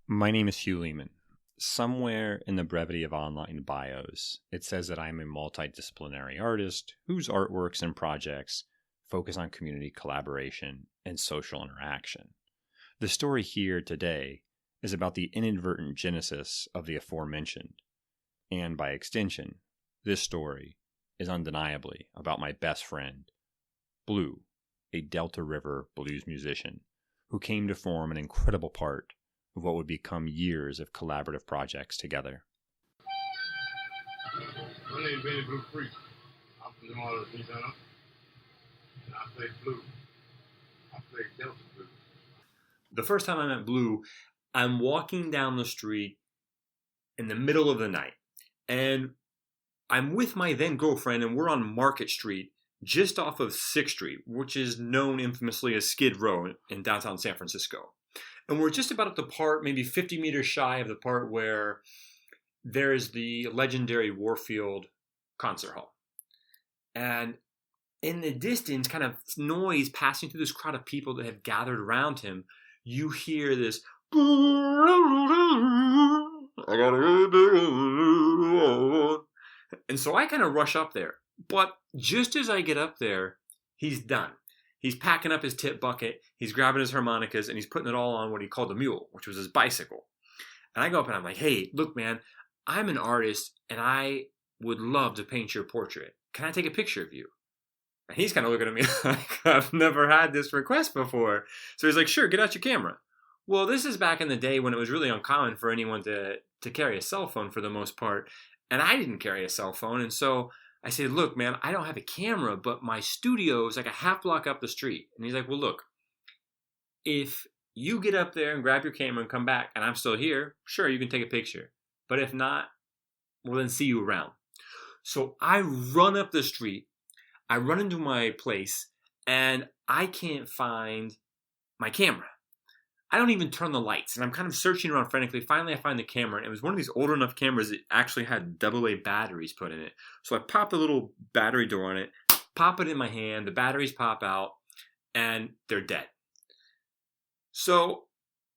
My name is Hugh Leeman. Somewhere in the brevity of online bios, it says that I'm a multidisciplinary artist whose artworks and projects focus on community collaboration and social interaction. The story here today is about the inadvertent genesis of the aforementioned, and by extension, this story is undeniably about my best friend, Blue, a Delta River blues musician who came to form an incredible part of what would become years of collaborative projects together. My name is Benny Blue Creek. I'm from New Orleans, Louisiana, and I play blues. I play Delta blues. The first time I met Blue, I'm walking down the street in the middle of the night, and I'm with my then girlfriend, and we're on Market Street, just off of 6th Street, which is known infamously as Skid Row in downtown San Francisco. And we're just about at the part, maybe 50 meters shy of the part where there is the legendary Warfield concert hall. And in the distance, kind of noise passing through this crowd of people that have gathered around him, you hear this. And so I kind of rush up there. But just as I get up there, he's done. He's packing up his tip bucket, he's grabbing his harmonicas, and he's putting it all on what he called a mule, which was his bicycle. And I go up and I'm like, hey, look, man, I'm an artist, and I would love to paint your portrait. Can I take a picture of you? And he's kind of looking at me like, I've never had this request before. So he's like, sure, get out your camera. Well, this is back in the day when it was really uncommon for anyone to carry a cell phone for the most part. And I didn't carry a cell phone, and so I said, look, man, I don't have a camera, but my studio is like a half block up the street. And he's like, well, look, if you get up there and grab your camera and come back and I'm still here, sure, you can take a picture. But if not, well, then see you around. So I run up the street, I run into my place, and I can't find my camera. I don't even turn the lights, and I'm kind of searching around frantically. Finally, I find the camera, and it was one of these old enough cameras that actually had AA batteries put in it. So I pop the little battery door on it, pop it in my hand, the batteries pop out, and they're dead. So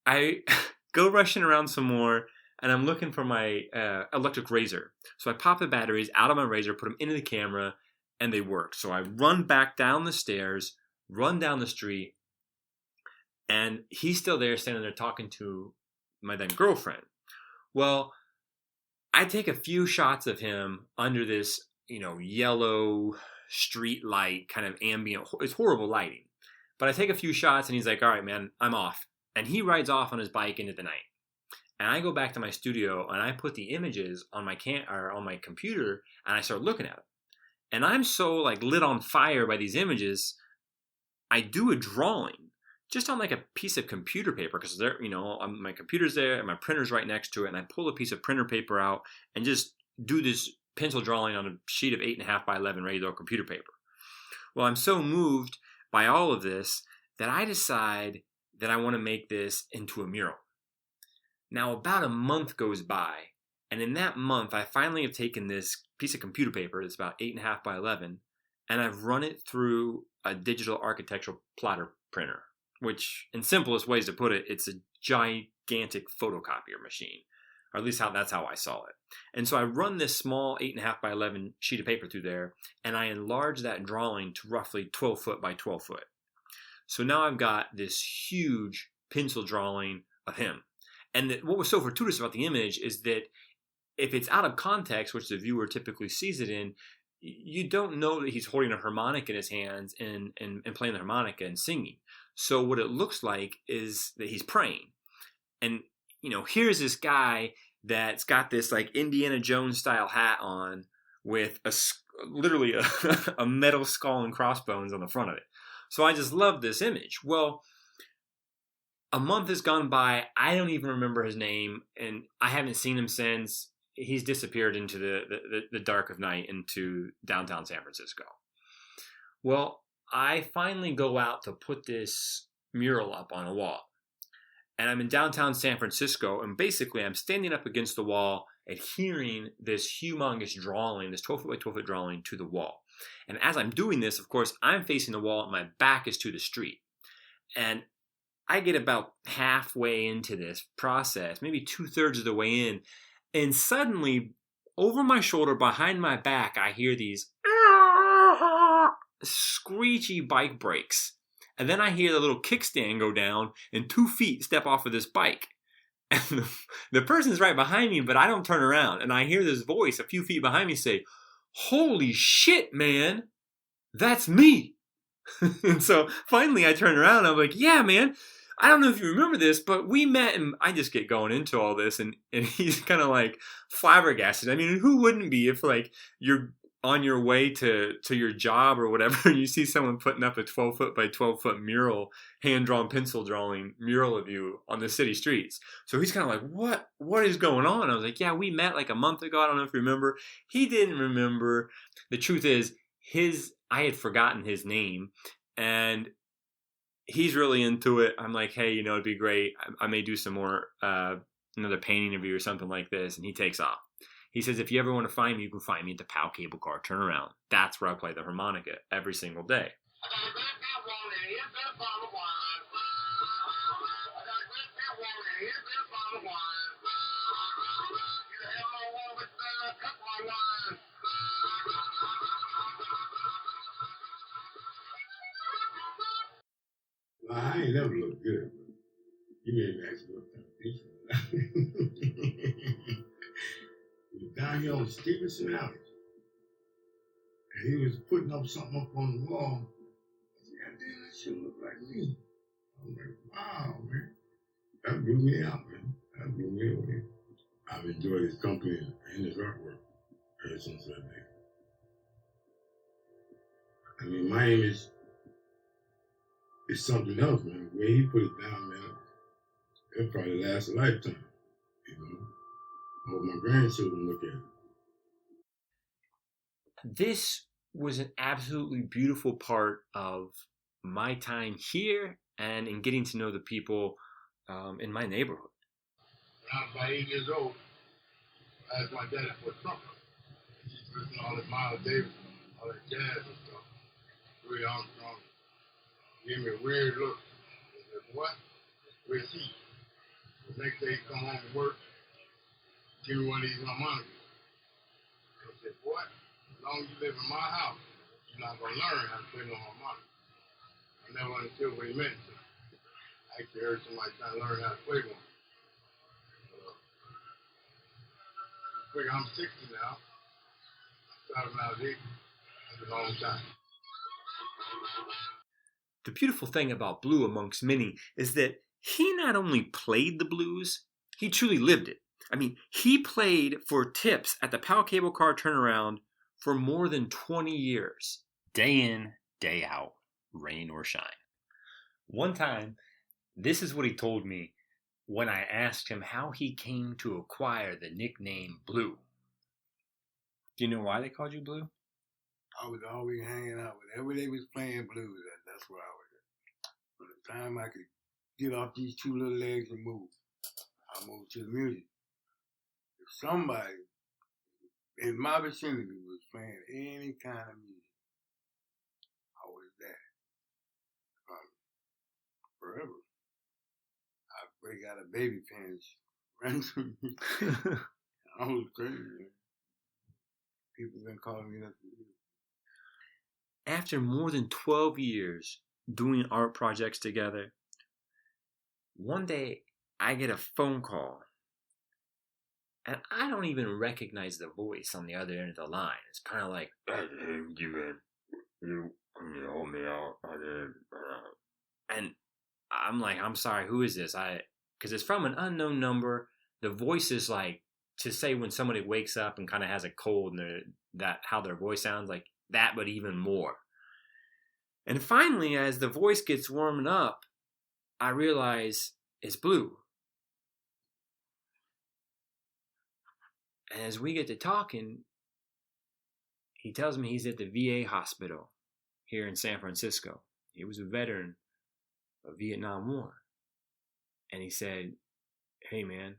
I go rushing around some more, and I'm looking for my electric razor. So I pop the batteries out of my razor, put them into the camera, and they work. So I run back down the stairs, run down the street, and he's still there standing there talking to my then girlfriend. Well, I take a few shots of him under this, yellow street light, kind of ambient. It's horrible lighting. But I take a few shots and he's like, all right, man, I'm off. And he rides off on his bike into the night. And I go back to my studio and I put the images on my on my computer and I start looking at them. And I'm so lit on fire by these images, I do a drawing. Just on a piece of computer paper, because there, my computer's there and my printer's right next to it, and I pull a piece of printer paper out and just do this pencil drawing on a sheet of 8.5 by 11 regular computer paper. Well, I'm so moved by all of this that I decide that I want to make this into a mural. Now, about a month goes by, and in that month, I finally have taken this piece of computer paper that's about 8.5 by 11, and I've run it through a digital architectural plotter printer, which, in simplest ways to put it, it's a gigantic photocopier machine, or at least that's how I saw it. And so I run this small 8.5 by 11 sheet of paper through there, and I enlarge that drawing to roughly 12 foot by 12 foot. So now I've got this huge pencil drawing of him. And what was so fortuitous about the image is that if it's out of context, which the viewer typically sees it in, you don't know that he's holding a harmonica in his hands and playing the harmonica and singing. So what it looks like is that he's praying. And, here's this guy that's got this Indiana Jones style hat on with literally a metal skull and crossbones on the front of it. So I just love this image. Well, a month has gone by. I don't even remember his name, and I haven't seen him since. He's disappeared into the dark of night into downtown San Francisco. Well, I finally go out to put this mural up on a wall. And I'm in downtown San Francisco, and basically I'm standing up against the wall, adhering this humongous drawing, this 12 foot by 12 foot drawing to the wall. And as I'm doing this, of course, I'm facing the wall and my back is to the street. And I get about halfway into this process, maybe 2/3 of the way in, and suddenly over my shoulder, behind my back, I hear these screechy bike brakes. And then I hear the little kickstand go down and 2 feet step off of this bike. And the person's right behind me, but I don't turn around. And I hear this voice a few feet behind me say, "Holy shit, man, that's me." And so finally I turn around and I'm like, "Yeah, man, I don't know if you remember this, but we met." And I just get going into all this, and he's kind of like flabbergasted. I mean, who wouldn't be if like you're on your way to your job or whatever, and you see someone putting up a 12-foot by 12-foot mural, hand-drawn pencil drawing mural of you on the city streets. So he's kind of like, what is going on? I was like, "Yeah, we met like a month ago. I don't know if you remember." He didn't remember. The truth is, I had forgotten his name, and he's really into it. I'm like, "Hey, it'd be great. I may do some more, another painting of you or something like this." And he takes off. He says, "If you ever want to find me, you can find me at the POW cable car turnaround. That's where I play the harmonica every single day." Well, I ain't never looked good, but you made me actually look kind of decent. Down here on Stevenson Alley, and he was putting up something up on the wall. I said, "God damn, that shit look like me." I'm like, "Wow, man." That blew me out, man. That blew me away. I've enjoyed his company and his artwork ever since that day. I mean, my image is something else, man. The way he put it down, man, it'll probably last a lifetime. I hope my grandchildren look at it. This was an absolutely beautiful part of my time here and in getting to know the people in my neighborhood. When I was about 8 years old, I asked my daddy for a trumpet. He's listening to all that Miles Davis, all that jazz and stuff. Louis Armstrong gave me a weird look. He said, "What? Where's he?" The next day he come home from work, give me one of these harmonicas. I said, "Boy, as long as you live in my house, you're not going to learn how to play no harmonica." I never understood what he meant. I actually heard somebody trying to learn how to play one. Figure I'm 60 now. I started when I was 8. That's a long time. The beautiful thing about Blue, amongst many, is that he not only played the blues, he truly lived it. I mean, he played for tips at the POW cable car turnaround for more than 20 years. Day in, day out, rain or shine. One time, this is what he told me when I asked him how he came to acquire the nickname Blue. Do you know why they called you Blue? I was always hanging out with whenever they was playing blues. That's where I was at. From the time I could get off these 2 little legs and move, I moved to the music. If somebody in my vicinity was playing any kind of music, I was there. Forever. I break out of baby pants, run to me. I was crazy, man. People been calling me that for years. After more than 12 years doing art projects together, one day I get a phone call, and I don't even recognize the voice on the other end of the line. It's kind of like, you hold me out. And I'm like, "I'm sorry, who is this?" Because it's from an unknown number. The voice is like, to say when somebody wakes up and kind of has a cold, and that how their voice sounds like that, but even more. And finally, as the voice gets warming up, I realize it's Blue. And as we get to talking, he tells me he's at the VA hospital here in San Francisco. He was a veteran of Vietnam War. And he said, "Hey man,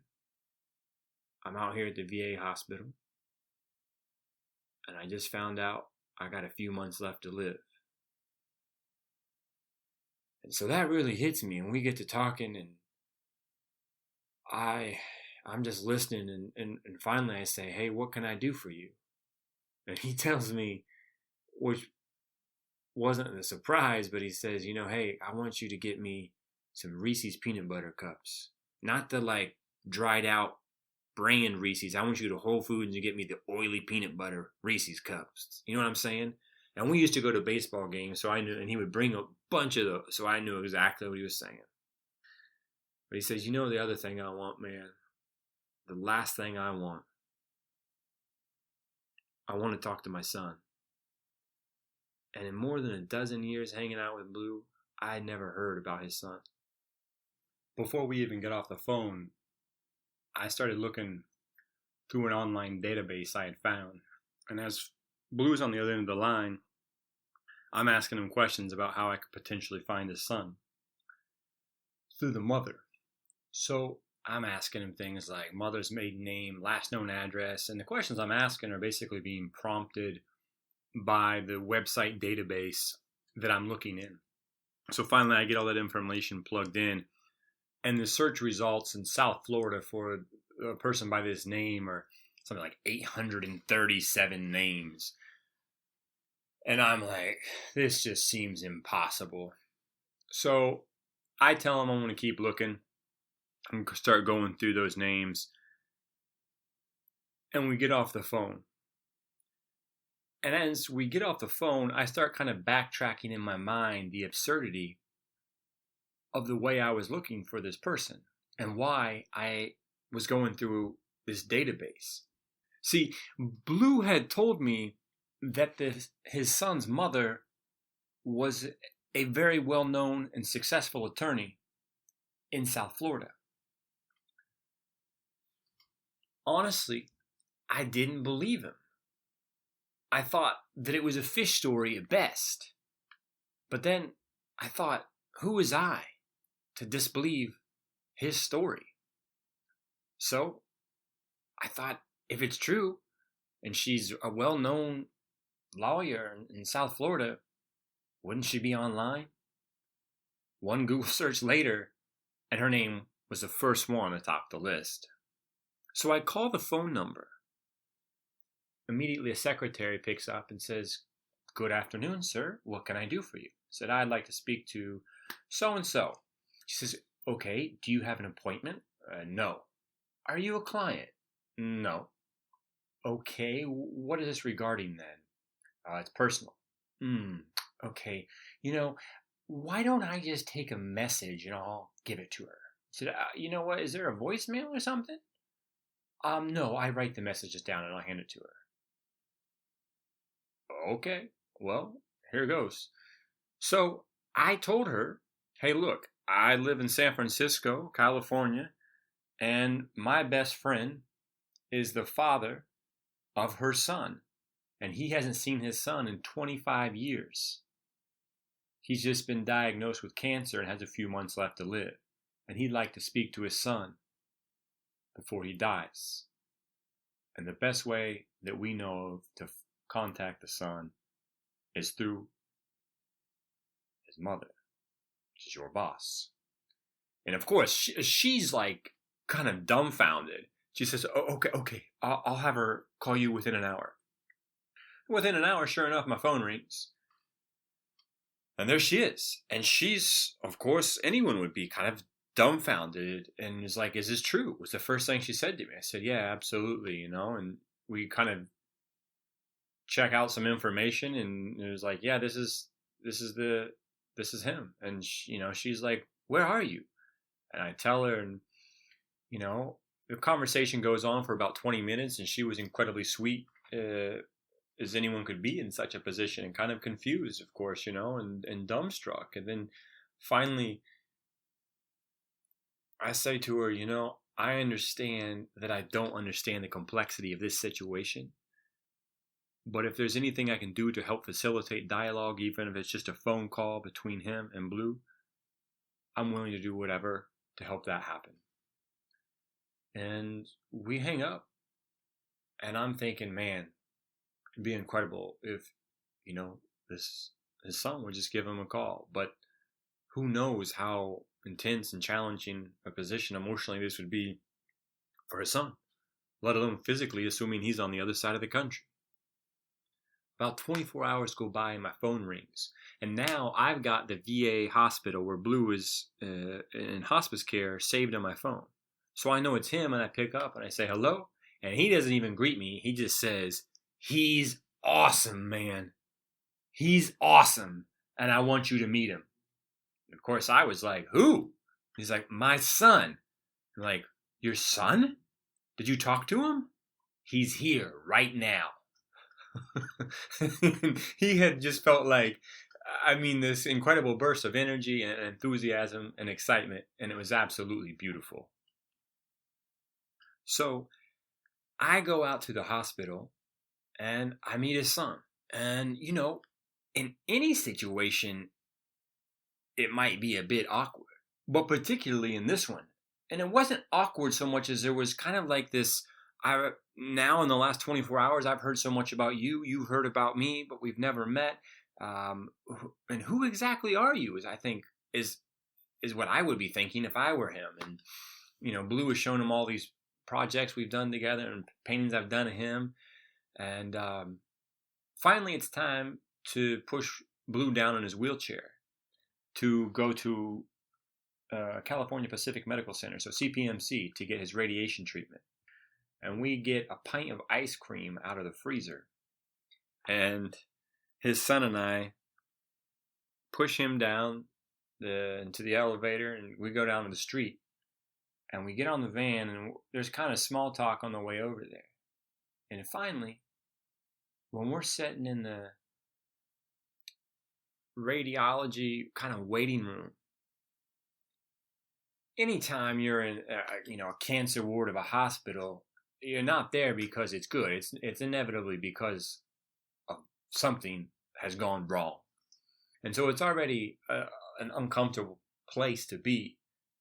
I'm out here at the VA hospital, and I just found out I got a few months left to live." And so that really hits me, and we get to talking, and I'm just listening, and finally I say, hey, what can I do for you? And he tells me, which wasn't a surprise, but he says, hey, I want you to get me some Reese's peanut butter cups. Not the like dried out brand Reese's. I want you to go to Whole Foods and get me the oily peanut butter Reese's cups. You know what I'm saying? And we used to go to baseball games, so I knew, and he would bring a bunch of those, so I knew exactly what he was saying. But he says, the other thing I want, man, the last thing I want to talk to my son. And in more than a dozen years hanging out with Blue, I had never heard about his son. Before we even got off the phone, I started looking through an online database I had found. And as Blue's on the other end of the line, I'm asking him questions about how I could potentially find his son through the mother. So I'm asking him things like mother's maiden name, last known address, and the questions I'm asking are basically being prompted by the website database that I'm looking in. So finally I get all that information plugged in, and the search results in South Florida for a person by this name are something like 837 names. And I'm like, this just seems impossible. So I tell him I'm going to keep looking. I'm going to start going through those names. And we get off the phone. And as we get off the phone, I start kind of backtracking in my mind the absurdity of the way I was looking for this person and why I was going through this database. See, Blue had told me that his son's mother was a very well-known and successful attorney in South Florida. Honestly, I didn't believe him. I thought that it was a fish story at best. But then I thought, who was I to disbelieve his story? So I thought, if it's true, and she's a well-known lawyer in South Florida, wouldn't she be online? One Google search later, and her name was the first one atop the list. So I call the phone number. Immediately a secretary picks up and says, good afternoon, sir. What can I do for you? I said, I'd like to speak to so-and-so. She says, okay, do you have an appointment? No. Are you a client? No. Okay, what is this regarding then? It's personal. Okay. Why don't I just take a message and I'll give it to her? I said, you know what? Is there a voicemail or something? No, I write the messages down and I'll hand it to her. Okay, well, here goes. So I told her, hey, look, I live in San Francisco, California, and my best friend is the father of her son, and he hasn't seen his son in 25 years. He's just been diagnosed with cancer and has a few months left to live, and he'd like to speak to his son before he dies. And the best way that we know of to contact the son is through his mother, which is your boss. And of course, she's like kind of dumbfounded. She says, oh, okay, I'll have her call you within an hour. Within an hour, sure enough, my phone rings. And there she is. And she's, of course, anyone would be kind of dumbfounded and is like, is this true? Was the first thing she said to me. I said, yeah, absolutely, and we kind of check out some information, and it was like, yeah, this is him. And she's like, where are you? And I tell her, and the conversation goes on for about 20 minutes, and she was incredibly sweet as anyone could be in such a position, and kind of confused, of course, and dumbstruck. And then finally I say to her, I understand that I don't understand the complexity of this situation, but if there's anything I can do to help facilitate dialogue, even if it's just a phone call between him and Blue, I'm willing to do whatever to help that happen. And we hang up, and I'm thinking, man, it'd be incredible if, his son would just give him a call. But who knows how intense and challenging a position emotionally this would be for his son, let alone physically, assuming he's on the other side of the country. About 24 hours go by and my phone rings. And now I've got the VA hospital where Blue is in hospice care saved on my phone. So I know it's him, and I pick up and I say hello. And he doesn't even greet me. He just says, "He's awesome, man. He's awesome. And I want you to meet him." And of course, I was like, "Who?" He's like, "My son." I'm like, "Your son? Did you talk to him?" "He's here right now." He had just felt like, this incredible burst of energy and enthusiasm and excitement, and it was absolutely beautiful. So I go out to the hospital and I meet his son. And, in any situation, it might be a bit awkward, but particularly in this one. And it wasn't awkward so much as there was kind of like this, now in the last 24 hours, I've heard so much about you. You've heard about me, but we've never met. And who exactly are you? Is what I would be thinking if I were him. And, Blue has shown him all these projects we've done together and paintings I've done of him. And finally, it's time to push Blue down in his wheelchair to go to California Pacific Medical Center, so CPMC, to get his radiation treatment. And we get a pint of ice cream out of the freezer. And his son and I push him down into the elevator, and we go down to the street. And we get on the van, and there's kind of small talk on the way over there. And finally, when we're sitting in the radiology kind of waiting room, anytime you're in a cancer ward of a hospital, you're not there because it's good. It's inevitably because of something has gone wrong. And so it's already an uncomfortable place to be.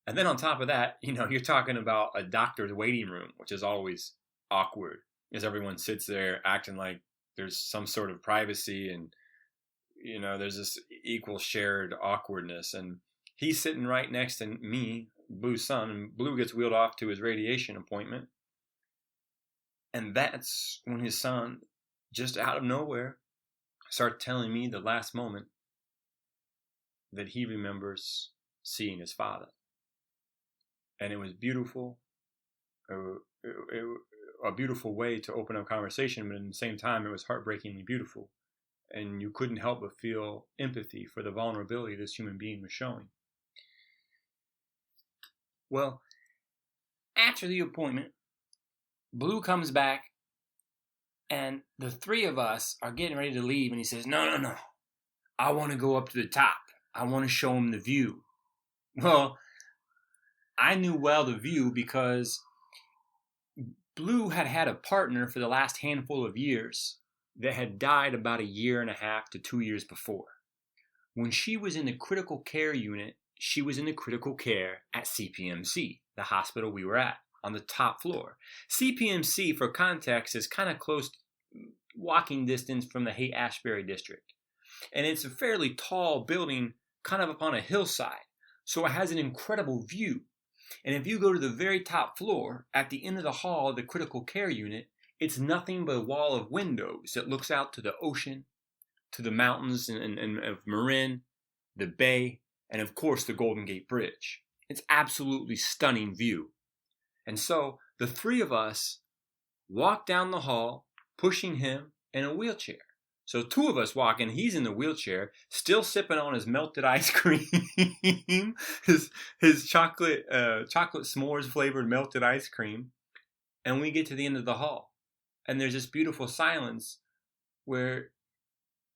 And then on top of that, you're talking about a doctor's waiting room, which is always awkward, as everyone sits there acting like there's some sort of privacy, and there's this equal shared awkwardness. And he's sitting right next to me, Blue's son, and Blue gets wheeled off to his radiation appointment. And that's when his son, just out of nowhere, starts telling me the last moment that he remembers seeing his father. And it was beautiful, a beautiful way to open up conversation, but at the same time, it was heartbreakingly beautiful. And you couldn't help but feel empathy for the vulnerability this human being was showing. Well, after the appointment, Blue comes back, and the three of us are getting ready to leave, and he says, No. I want to go up to the top. I want to show him the view. Well, I knew well the view because Blue had a partner for the last handful of years that had died about 1.5 years to 2 years before. When she was in the critical care unit, she was in the critical care at CPMC, the hospital we were at, on the top floor. CPMC, for context, is kind of close walking distance from the Haight-Ashbury district. And it's a fairly tall building kind of up on a hillside. So it has an incredible view. And if you go to the very top floor, at the end of the hall of the critical care unit, it's nothing but a wall of windows that looks out to the ocean, to the mountains of Marin, the bay, and of course the Golden Gate Bridge. It's absolutely stunning view. And so the three of us walk down the hall, pushing him in a wheelchair. So 2 of us walk in, he's in the wheelchair, still sipping on his melted ice cream, his chocolate s'mores flavored melted ice cream, and we get to the end of the hall. And there's this beautiful silence where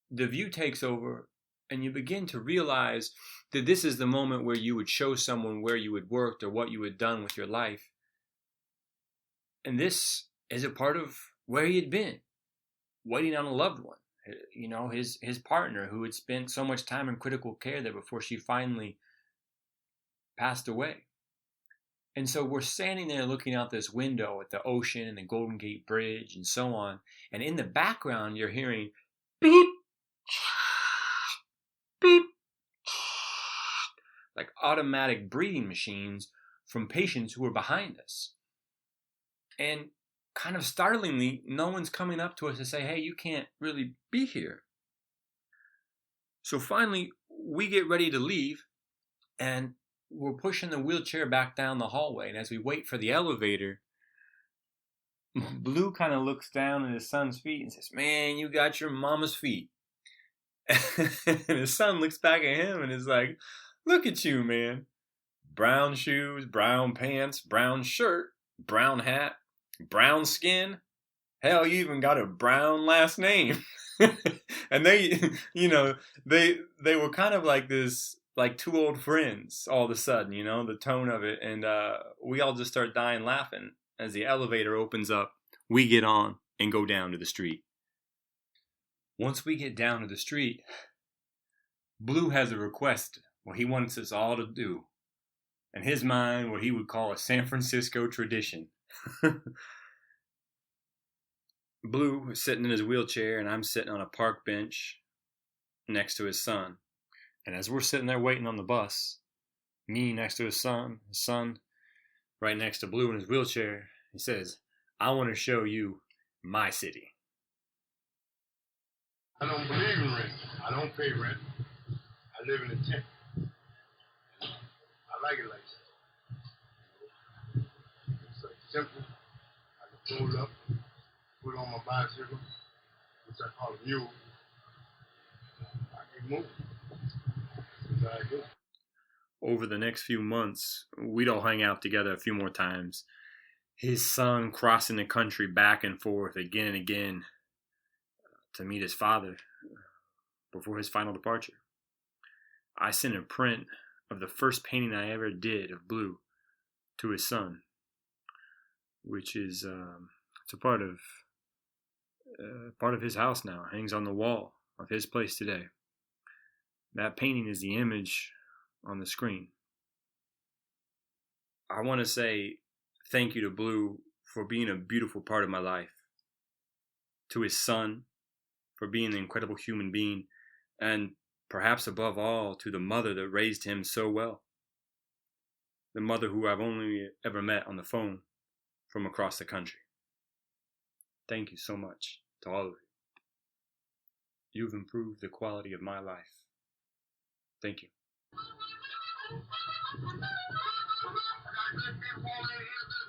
the view takes over, and you begin to realize that this is the moment where you would show someone where you had worked or what you had done with your life. And this is a part of where he had been, waiting on a loved one. His partner who had spent so much time in critical care there before she finally passed away. And so we're standing there looking out this window at the ocean and the Golden Gate Bridge and so on. And in the background, you're hearing beep, beep, automatic breathing machines from patients who were behind us. And kind of startlingly, no one's coming up to us to say, hey, you can't really be here. So finally, we get ready to leave, and we're pushing the wheelchair back down the hallway. And as we wait for the elevator, Blue kind of looks down at his son's feet and says, man, you got your mama's feet. And his son looks back at him and is like, look at you, man. Brown shoes, brown pants, brown shirt, brown hat, brown skin. Hell, you even got a brown last name. And they, they were kind of like this, like two old friends all of a sudden, the tone of it. And we all just start dying laughing. As the elevator opens up, we get on and go down to the street. Once we get down to the street, Blue has a request, what he wants us all to do. In his mind, what he would call a San Francisco tradition. Blue is sitting in his wheelchair, and I'm sitting on a park bench next to his son. And as we're sitting there waiting on the bus, me next to his son right next to Blue in his wheelchair, he says, I want to show you my city. I don't believe in rent. I don't pay rent. I live in a tent. I like it like that. It's like simple. I can pull up, put on my bicycle, which I call a mule. I can move. That's how I do. Over the next few months, we'd all hang out together a few more times. His son crossing the country back and forth again and again to meet his father before his final departure. I sent a print of the first painting I ever did of Blue to his son, which is it's a part of his house now. It hangs on the wall of his place today. That painting is the image on the screen. I want to say thank you to Blue for being a beautiful part of my life, to his son for being an incredible human being, and perhaps above all to the mother that raised him so well, the mother who I've only ever met on the phone from across the country. Thank you so much to all of you. You've improved the quality of my life. Thank you. I got good people in here, this